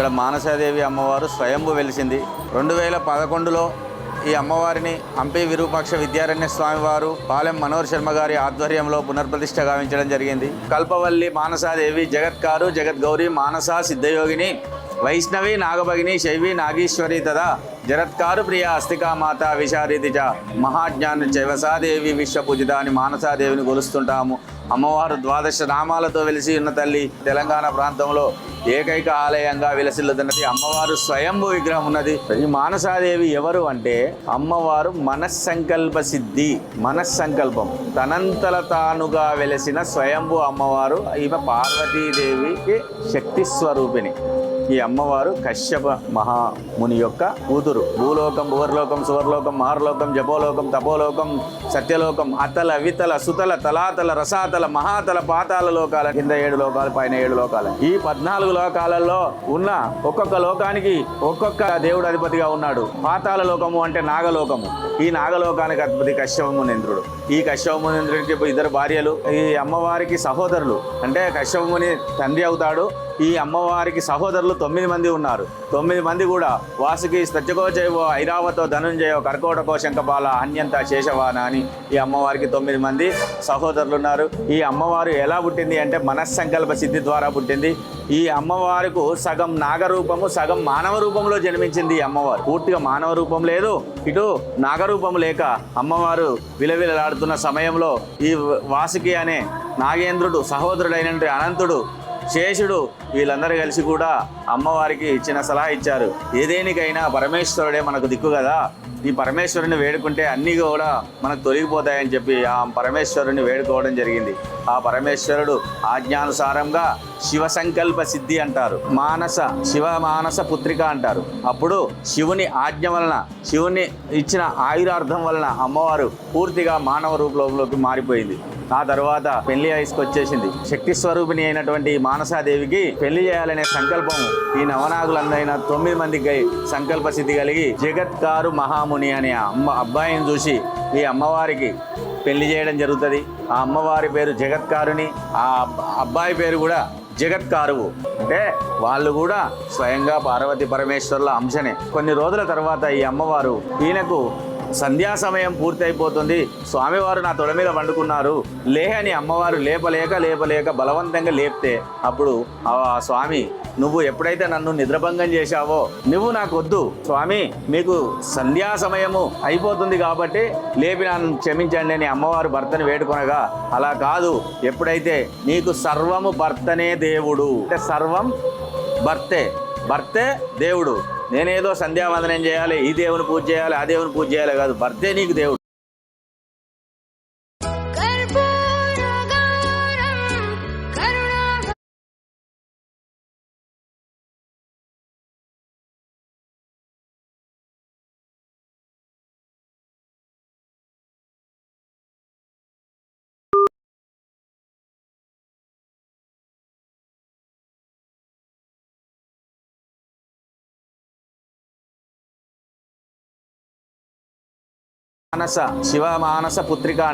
ఇక్కడ మానసాదేవి అమ్మవారు స్వయంభు వెలిసింది. 2011లో ఈ అమ్మవారిని హంపి విరూపాక్ష విద్యారణ్య స్వామివారు పాలెం మనోహర్ శర్మ గారి ఆధ్వర్యంలో పునర్ప్రతిష్ఠ గావించడం జరిగింది. కల్పవల్లి మానసాదేవి జగత్కారు జగద్గౌరి మానసా సిద్ధయోగిని వైష్ణవి నాగభగిని శైవి నాగీశ్వరి తదా జరత్కారు ప్రియ అస్తికా మాత విశారీతిజ మహాజ్ఞాన చైవసాదేవి విశ్వపూజిత అని మానసాదేవిని కొలుస్తుంటాము. అమ్మవారు 12 నామాలతో వెలిసి ఉన్న తల్లి. తెలంగాణ ప్రాంతంలో ఏకైక ఆలయంగా విలసిల్లుతున్నది. అమ్మవారు స్వయంభూ విగ్రహం ఉన్నది. ఈ మానసాదేవి ఎవరు అంటే అమ్మవారు మనస్సంకల్ప సిద్ధి, మనస్సంకల్పం తనంతల తానుగా వెలిసిన స్వయంభూ అమ్మవారు. ఈమె పార్వతీదేవికి శక్తి స్వరూపిణి. ఈ అమ్మవారు కశ్యప మహాముని యొక్క కూతురు. భూలోకం భువర్లోకం సువర్లోకం మహర్లోకం జపోలోకం తపోలోకం సత్యలోకం అతల వితల సుతల తలాతల రసాతల మహాతల పాతాల లోకాల కింద 7 లోకాలు పైన 7 లోకాలు. ఈ 14 లోకాలలో ఉన్న ఒక్కొక్క లోకానికి ఒక్కొక్క దేవుడు అధిపతిగా ఉన్నాడు. పాతాల లోకము అంటే నాగలోకము. ఈ నాగలోకానికి అధిపతి కశ్యప మునీంద్రుడు. ఈ కశ్యప మునీంద్రుడికి 2 భార్యలు. ఈ అమ్మవారికి సహోదరులు అంటే కశ్యప ముని తండ్రి అవుతాడు. ఈ అమ్మవారికి సహోదరులు 9 మంది ఉన్నారు. 9 మంది కూడా వాసుకి సత్యకోచైవో ఐరావతో ధనుంజయో కర్కోటకో శంఖపాల అన్యంత శేషవాన అని ఈ అమ్మవారికి 9 మంది సహోదరులు ఉన్నారు. ఈ అమ్మవారు ఎలా పుట్టింది అంటే మనస్సంకల్ప సిద్ధి ద్వారా పుట్టింది. ఈ అమ్మవారికి సగం నాగరూపము సగం మానవ రూపంలో జన్మించింది. ఈ అమ్మవారు పూర్తిగా మానవ రూపం లేదు, ఇటు నాగరూపం లేక అమ్మవారు విలవిలలాడుతున్న సమయంలో ఈ వాసుకి అనే నాగేంద్రుడు సహోదరుడైనటువంటి అనంతుడు శేషుడు వీళ్ళందరూ కలిసి కూడా అమ్మవారికి ఇచ్చిన సలహా ఇచ్చారు. ఏదేనికైనా పరమేశ్వరుడే మనకు దిక్కు కదా, ఈ పరమేశ్వరుని వేడుకుంటే అన్నీ కూడా మనకు తొలగిపోతాయని చెప్పి ఆ పరమేశ్వరుని వేడుకోవడం జరిగింది. ఆ పరమేశ్వరుడు ఆజ్ఞానుసారంగా శివ సంకల్ప సిద్ధి అంటారు, శివ మానస పుత్రిక అంటారు. అప్పుడు శివుని ఆజ్ఞ వలన, శివుని ఇచ్చిన ఆయురార్థం వలన అమ్మవారు పూర్తిగా మానవ రూపంలోకి మారిపోయింది. ఆ తర్వాత పెళ్లి వయసుకు వచ్చేసింది. శక్తి స్వరూపిణి అయినటువంటి మానసాదేవికి పెళ్లి చేయాలనే సంకల్పం ఈ నవనాగులందైన 9 మందికి సంకల్ప సిద్ధి కలిగి జగత్కారు మహాముని అనే అబ్బాయిని చూసి ఈ అమ్మవారికి పెళ్లి చేయడం జరుగుతుంది. ఆ అమ్మవారి పేరు జగత్కారుని, ఆ అబ్బాయి పేరు కూడా జగత్కారువు. అంటే వాళ్ళు కూడా స్వయంగా పార్వతీ పరమేశ్వరుల అంశనే. కొన్ని రోజుల తర్వాత ఈ అమ్మవారు ఈయనకు సంధ్యా సమయం పూర్తి అయిపోతుంది, స్వామివారు నా తొడ మీద వండుకున్నారు అని అమ్మవారు లేపలేక బలవంతంగా లేపితే అప్పుడు ఆ స్వామి, నువ్వు ఎప్పుడైతే నన్ను నిద్రభంగం చేశావో నువ్వు నాకు వద్దు స్వామి, మీకు సంధ్యా సమయము అయిపోతుంది కాబట్టి లేపి నన్ను క్షమించండి అని అమ్మవారు భర్తని వేడుకొనగా, అలా కాదు, ఎప్పుడైతే నీకు సర్వము భర్తనే దేవుడు అంటే సర్వం భర్తే దేవుడు, నేనేదో సంధ్యావందనం చేయాలి, ఈ దేవుని పూజ చేయాలి, ఆ దేవుని పూజ చేయాలి కాదు, భర్తే నీకు దేవుడు. శివ మానస పుత్రిక